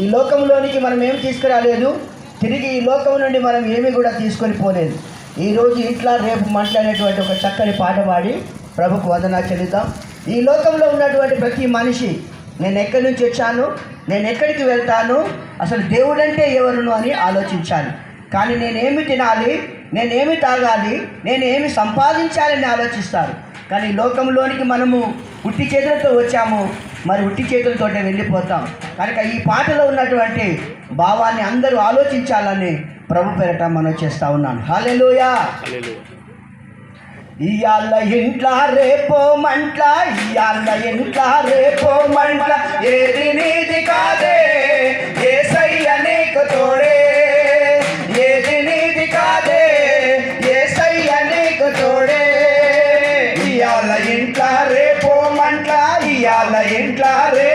ఈ లోకంలోనికి మనం ఏమి తీసుకురాలేదు, తిరిగి ఈ లోకం నుండి మనం ఏమి కూడా తీసుకొని పోలేదు. ఈరోజు ఇట్లా రేపు మంటలు అనేటువంటి ఒక చక్కని పాట పాడి ప్రభుకు వందనాలు చెల్లిద్దాం. ఈ లోకంలో ఉన్నటువంటి ప్రతి మనిషి నేను ఎక్కడి నుంచి వచ్చాను, నేను ఎక్కడికి వెళ్తాను, అసలు దేవుడంటే ఎవరును అని ఆలోచించాలి. కానీ నేనేమి తినాలి, నేనేమి తాగాలి, నేనేమి సంపాదించాలని ఆలోచిస్తారు. కానీ లోకంలోనికి మనము ఉట్టి చేతులతో వచ్చాము, మరి ఉట్టి చేతులతోటే వెళ్ళిపోతాం. కనుక ఈ పాటలో ఉన్నటువంటి భావాన్ని అందరూ ఆలోచించాలని ప్రభు పేరట మనం చేస్తూ ఉన్నాను. హల్లెలూయా. ఇయాళ్ళ ఇంట్లా రేపో మంట్ల, ఇయాళ్ళ ఇంట్లా రేపో మంట్ల, ఏది నీది కాదే యేసయ్య నీకు తోడే, ఏది నీది కాదే యేసయ్య నీకు తోడే. ఇయాళ్ళ ఇంట్లా రేపో మంట్ల, ఇయాళ్ళ ఇంట్లా రే